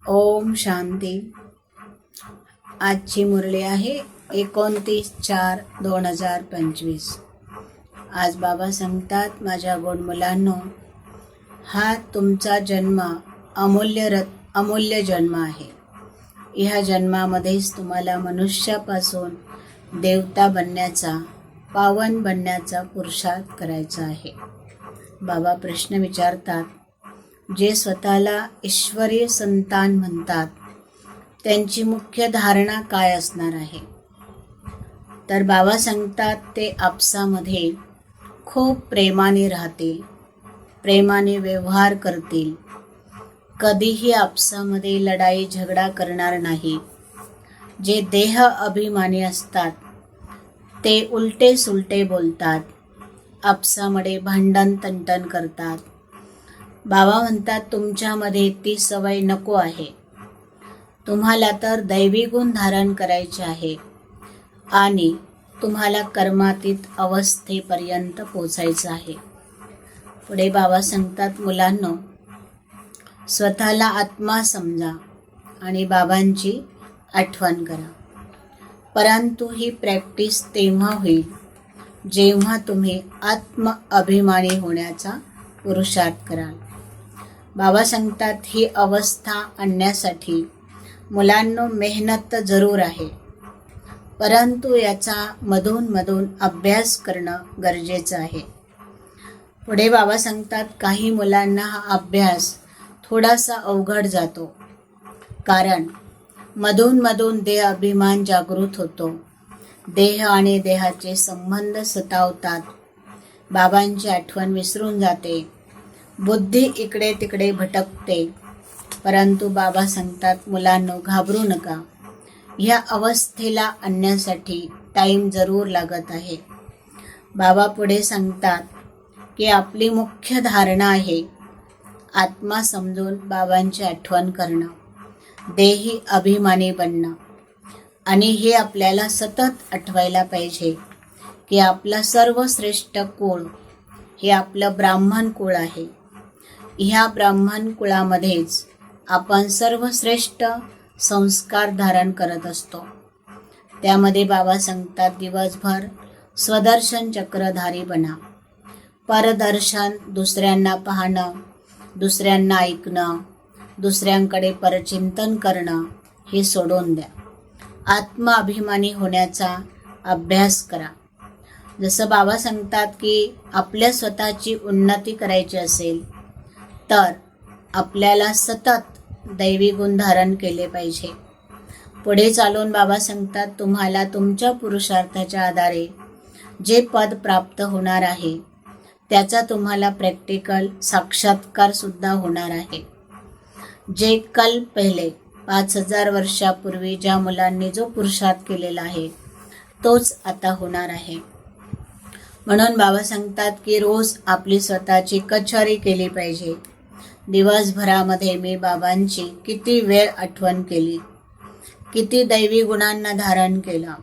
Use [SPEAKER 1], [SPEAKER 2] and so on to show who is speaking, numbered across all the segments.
[SPEAKER 1] ओम शांती. आजची मुरली आहे 29/4/2025. आज बाबा सांगतात, माझ्या गोड मुलांनो, हा तुमचा जन्म अमूल्य जन्म आहे. ह्या जन्मामध्येच तुम्हाला मनुष्यापासून देवता बनण्याचा, पावन बनण्याचा पुरुषार्थ करायचा आहे. बाबा प्रश्न विचारतात, जे स्वतःला ईश्वरीय संतान म्हणतात त्यांची मुख्य धारणा काय असणार आहे? तर बाबा सांगतात, ते आपसामध्ये खूप प्रेमाने राहतील, प्रेमाने व्यवहार करतील, कधीही आपसामध्ये लढाई झगडा करणार नाही. जे देह अभिमानी असतात ते उलटे सुलटे बोलतात, आपसामध्ये भांडण तंटण करतात. बाबा म्हणतात, तुमच्यामध्ये ती सवय नको आहे. तुम्हाला तर दैवी गुण धारण करायचे आहे आणि तुम्हाला कर्मातीत अवस्थेपर्यंत पोचायचं आहे. पुढे बाबा सांगतात, मुलांनो, स्वतःला आत्मा समजा आणि बाबांची आठवण करा. परंतु ही प्रॅक्टिस तेव्हा होईल जेव्हा तुम्ही आत्म अभिमानी होण्याचा पुरुषार्थ कराल. बाबा सांगतात, ही अवस्था आणण्यासाठी मुलांनो मेहनत तर जरूर आहे, परंतु याचा मधून अभ्यास करणं गरजेचं आहे. पुढे बाबा सांगतात, काही मुलांना हा अभ्यास थोडासा अवघड जातो, कारण मधून देह अभिमान जागृत होतो, देह आणि देहाचे संबंध सतावतात, बाबांची आठवण विसरून जाते, बुद्धी इकडे तिकडे भटकते. परंतु बाबा सांगतात, मुलांनो, घाबरू नका. ह्या अवस्थेला आणण्यासाठी टाईम जरूर लागत आहे. बाबा पुढे सांगतात की आपली मुख्य धारणा आहे आत्मा समजून बाबांची आठवण करणं, देही अभिमानी बनणं. आणि हे आपल्याला सतत आठवायला पाहिजे की आपलं सर्वश्रेष्ठ कुळ हे आपलं ब्राह्मण कुळ आहे. ह्या ब्राह्मण कुळामध्येच आपण सर्वश्रेष्ठ संस्कार धारण करत असतो. त्यामध्ये बाबा सांगतात, दिवसभर स्वदर्शन चक्रधारी बना. परदर्शन, दुसऱ्यांना पाहणं, दुसऱ्यांना ऐकणं, दुसऱ्यांकडे परचिंतन करणं हे सोडून द्या. आत्माभिमानी होण्याचा अभ्यास करा. जसं बाबा सांगतात की आपल्या स्वतःची उन्नती करायची असेल तर आपल्याला सतत दैवी गुण धारण केले पाहिजे. पुढे चालून बाबा सांगतात, तुम्हाला तुमच्या पुरुषार्थाच्या आधारे जे पद प्राप्त होणार आहे त्याचा तुम्हाला प्रॅक्टिकल साक्षात्कार सुद्धा होणार आहे. जे कल पहिले 5000 वर्षापूर्वी ज्या मुलांनी जो पुरुषार्थ केलेला आहे तोच आता होणार आहे. म्हणून बाबा सांगतात की रोज आपली स्वतःची कचेरी केली पाहिजे. दिवसभरामध्ये मी बाबांची किती वेळ आठवण केली, किती दैवी गुणांना धारण केलं,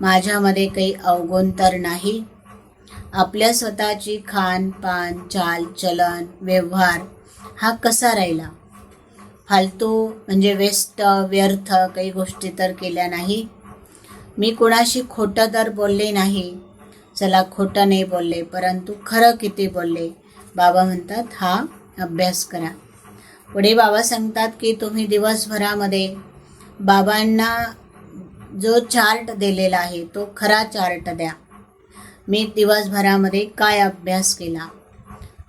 [SPEAKER 1] माझ्यामध्ये काही अवगुण तर नाही. आपल्या स्वतःची खान पान, चाल चलन, व्यवहार हा कसा राहिला? फालतू म्हणजे व्यर्थ काही गोष्टी तर केल्या नाही. मी कुणाशी खोटं तर बोलले नाही. चला, खोटं नाही बोलले, परंतु खरं किती बोलले? बाबा म्हणतात, हा अभ्यास करा. पुढे बाबा सांगतात की तुम्ही दिवसभरामध्ये बाबांना जो चार्ट दिलेला आहे तो खरा चार्ट द्या. मी दिवसभरामध्ये काय अभ्यास केला,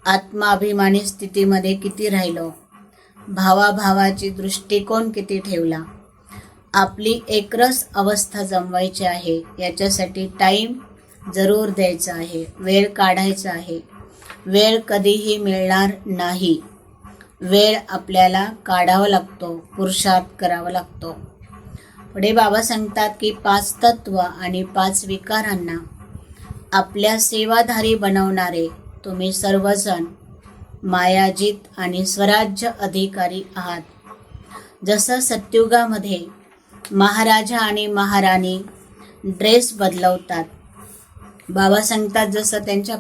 [SPEAKER 1] आत्माभिमानी स्थितीमध्ये किती राहिलो, भावाभावाची दृष्टिकोन किती ठेवला. आपली एकरस अवस्था जमवायची आहे, याच्यासाठी टाईम जरूर द्यायचा आहे, वेळ काढायचा आहे. वेळ कधीही मिळणार नाही. वेळ आपल्याला काढावा लागतो, पुरुषार्थ करावा लागतो. पुढे बाबा सांगतात की 5 तत्व आणि 5 विकारांना आपल्या सेवाधारी बनवणारे तुम्ही सर्वजण मायाजित आणि स्वराज्य अधिकारी आहात. जसं सत्युगामध्ये महाराजा आणि महाराणी ड्रेस बदलवतात, बाबा सांगतात जसं त्यांच्या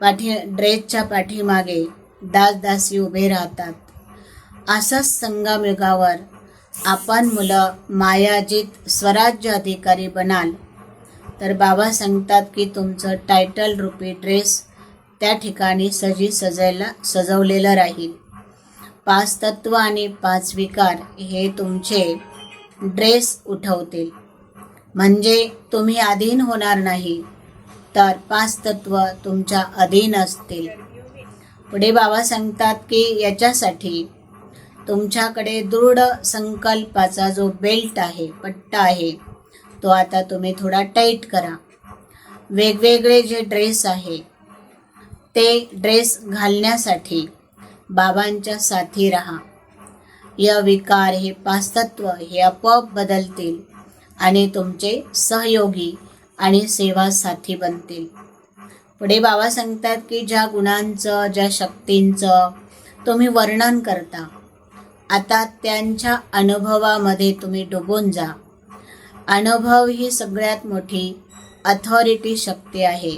[SPEAKER 1] ड्रेसच्या पाठीमागे दास दासी उभे राहतात, असंच संगमयुगावर आपण मुलं मायाजित स्वराज्य अधिकारी बनाल तर बाबा सांगतात की तुमचं टायटल रूपी ड्रेस त्या ठिकाणी सजवलेलं राहील. 5 तत्व आणि 5 विकार हे तुमचे ड्रेस उठवतील. म्हणजे तुम्ही अधीन होणार नाही, तर 5 तत्व तुमच्या अधीन असतील. पुढे बाबा सांगतात की याच्यासाठी तुमच्याकडे दृढ संकल्पाचा जो बेल्ट आहे, पट्टा आहे, तो आता तुम्ही थोडा टाईट करा. वेगवेगळे जे ड्रेस आहे ते ड्रेस घालण्यासाठी बाबांच्या साथी राहा. या विकार हे 5 तत्व हे आपोआप बदलतील आणि तुमचे सहयोगी आणि सेवा साथी बनतील. पुढे बाबा सांगतात की ज्या गुणांचं, ज्या शक्तींचं तुम्ही वर्णन करता, आता त्यांच्या अनुभवामध्ये तुम्ही डुबून जा. अनुभव ही सगळ्यात मोठी अथॉरिटी शक्ती आहे.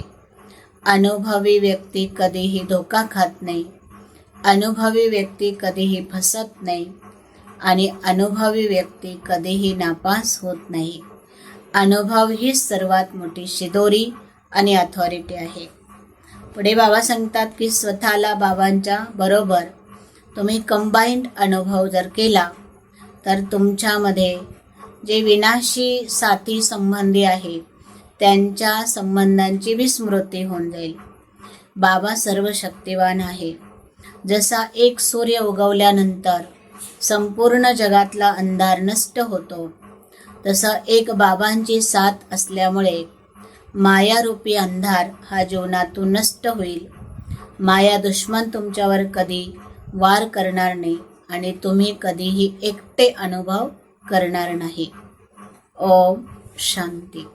[SPEAKER 1] अनुभवी व्यक्ती कधीही धोका खात नाही, अनुभवी व्यक्ती कधीही फसत नाही आणि अनुभवी व्यक्ती कधीही नापास होत नाही. अनुभव ही सर्वात मोठी शिदोरी आणि अथॉरिटी आहे. पुढे बाबा सांगतात की स्वतःला बाबांच्या बरोबर तुम्ही कंबाईंड अनुभव जर केला तर तुमच्यामध्ये जे विनाशी साथी संबंधी आहे त्यांच्या संबंधांची विस्मृती होऊन जाईल. बाबा सर्व शक्तिवान आहे. जसा एक सूर्य उगवल्यानंतर संपूर्ण जगातला अंधार नष्ट होतो, तसं एक बाबांची साथ असल्यामुळे मायारूपी अंधार हा जीवनातून नष्ट होईल. माया दुश्मन तुमच्यावर कधी वार करणार नाही आणि तुम्ही कधीही एकटे अनुभव करणार नाही. ओम शांती.